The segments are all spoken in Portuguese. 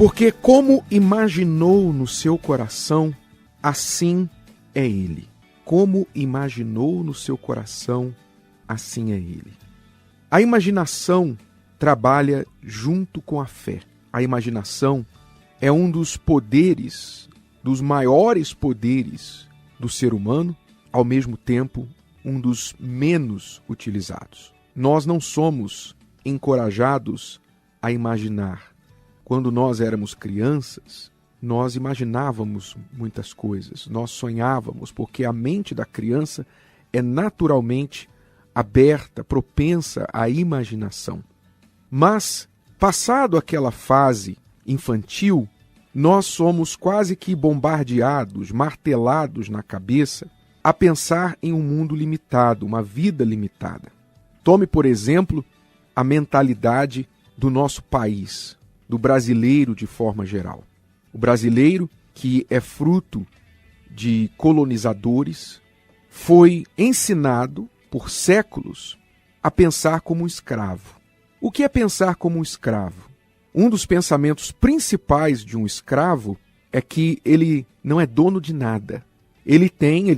Porque como imaginou no seu coração, assim é ele. Como imaginou no seu coração, assim é ele. A imaginação trabalha junto com a fé. A imaginação é um dos poderes, dos maiores poderes do ser humano, ao mesmo tempo, um dos menos utilizados. Nós não somos encorajados a imaginar. Quando nós éramos crianças, nós imaginávamos muitas coisas, nós sonhávamos, porque a mente da criança é naturalmente aberta, propensa à imaginação. Mas, passado aquela fase infantil, nós somos quase que bombardeados, martelados na cabeça, a pensar em um mundo limitado, uma vida limitada. Tome, por exemplo, a mentalidade do nosso país, do brasileiro de forma geral. O brasileiro, que é fruto de colonizadores, foi ensinado por séculos a pensar como um escravo. O que é pensar como um escravo? Um dos pensamentos principais de um escravo é que ele não é dono de nada. Ele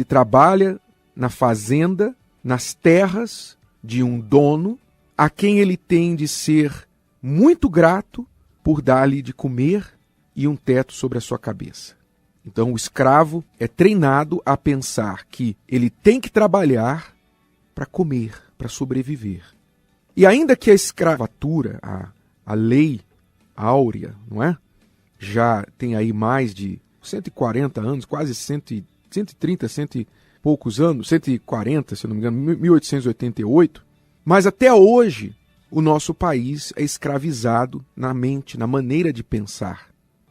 trabalha na fazenda, nas terras de um dono, a quem ele tem de ser muito grato por dar-lhe de comer e um teto sobre a sua cabeça. Então o escravo é treinado a pensar que ele tem que trabalhar para comer, para sobreviver. E ainda que a escravatura, a lei áurea, não é? Já tem aí mais de 140 anos, quase 130, cento e poucos anos, 140, se não me engano, 1888. Mas até hoje, o nosso país é escravizado na mente, na maneira de pensar.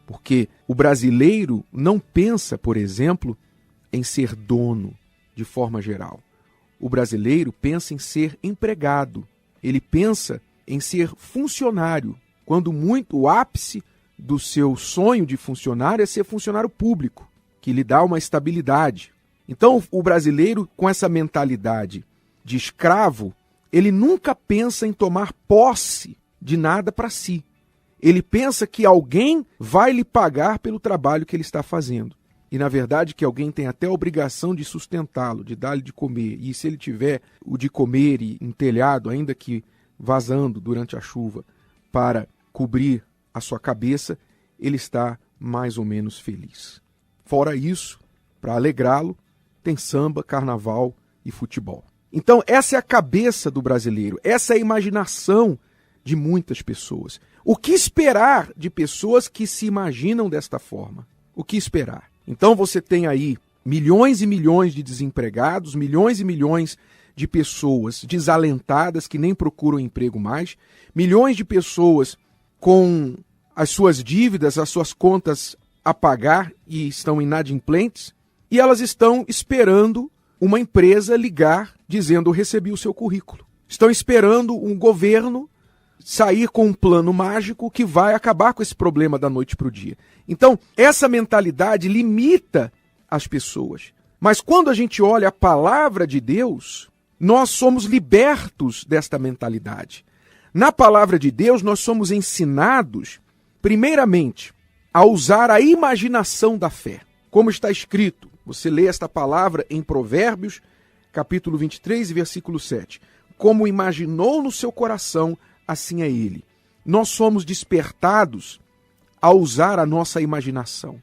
Porque o brasileiro não pensa, por exemplo, em ser dono de forma geral. O brasileiro pensa em ser empregado. Ele pensa em ser funcionário, quando muito o ápice do seu sonho de funcionário é ser funcionário público, que lhe dá uma estabilidade. Então, o brasileiro, com essa mentalidade de escravo, ele nunca pensa em tomar posse de nada para si. Ele pensa que alguém vai lhe pagar pelo trabalho que ele está fazendo. E, na verdade, que alguém tem até a obrigação de sustentá-lo, de dar-lhe de comer. E se ele tiver o de comer e um telhado, ainda que vazando durante a chuva, para cobrir a sua cabeça, ele está mais ou menos feliz. Fora isso, para alegrá-lo, tem samba, carnaval e futebol. Então, essa é a cabeça do brasileiro, essa é a imaginação de muitas pessoas. O que esperar de pessoas que se imaginam desta forma? O que esperar? Então você tem aí milhões e milhões de desempregados, milhões e milhões de pessoas desalentadas que nem procuram emprego mais, milhões de pessoas com as suas dívidas, as suas contas a pagar e estão inadimplentes, e elas estão esperando uma empresa ligar dizendo: eu recebi o seu currículo. Estão esperando um governo sair com um plano mágico que vai acabar com esse problema da noite para o dia. Então, essa mentalidade limita as pessoas. Mas quando a gente olha a palavra de Deus, nós somos libertos desta mentalidade. Na palavra de Deus, nós somos ensinados, primeiramente, a usar a imaginação da fé. Como está escrito, você lê esta palavra em Provérbios, capítulo 23, versículo 7. Como imaginou no seu coração, assim é ele. Nós somos despertados a usar a nossa imaginação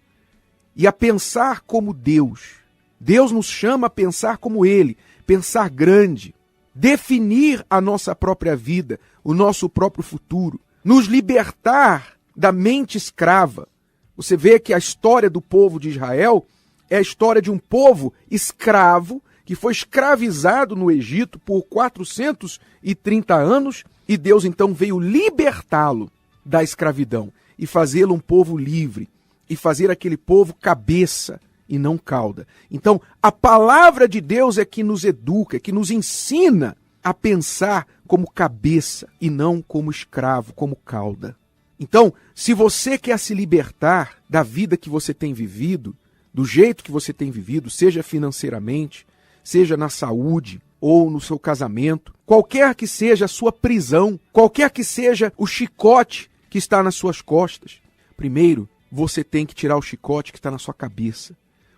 e a pensar como Deus. Deus nos chama a pensar como ele, pensar grande, definir a nossa própria vida, o nosso próprio futuro, nos libertar da mente escrava. Você vê que a história do povo de Israel é a história de um povo escravo que foi escravizado no Egito por 430 anos e Deus então veio libertá-lo da escravidão e fazê-lo um povo livre e fazer aquele povo cabeça e não cauda. Então, a palavra de Deus é que nos educa, que nos ensina a pensar como cabeça e não como escravo, como cauda. Então, se você quer se libertar da vida que você tem vivido, do jeito que você tem vivido, seja financeiramente, seja na saúde ou no seu casamento, qualquer que seja a sua prisão, qualquer que seja o chicote que está nas suas costas, Primeiro, você tem que tirar o chicote que está na sua cabeça.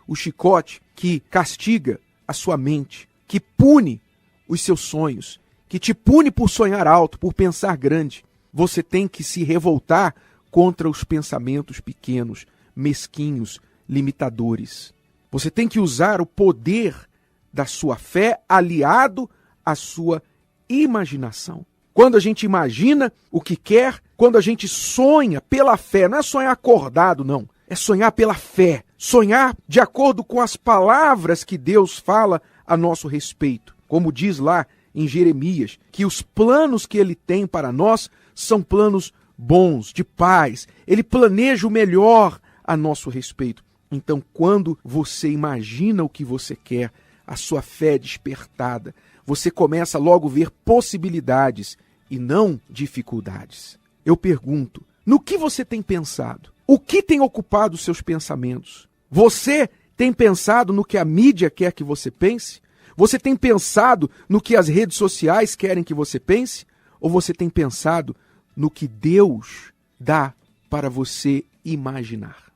O chicote que castiga a sua mente, que pune os seus sonhos, que te pune por sonhar alto, por pensar grande. Você tem que se revoltar contra os pensamentos pequenos, mesquinhos, limitadores. Você tem que usar o poder da sua fé aliado à sua imaginação. Quando a gente imagina o que quer, quando a gente sonha pela fé, não é sonhar acordado, não. É sonhar pela fé. Sonhar de acordo com as palavras que Deus fala a nosso respeito. Como diz lá em Jeremias, que os planos que Ele tem para nós são planos bons, de paz. Ele planeja o melhor a nosso respeito. Então, quando você imagina o que você quer, a sua fé é despertada. Você começa logo a ver possibilidades e não dificuldades. Eu pergunto, no que você tem pensado? O que tem ocupado os seus pensamentos? Você tem pensado no que a mídia quer que você pense? Você tem pensado no que as redes sociais querem que você pense? Ou você tem pensado no que Deus dá para você imaginar?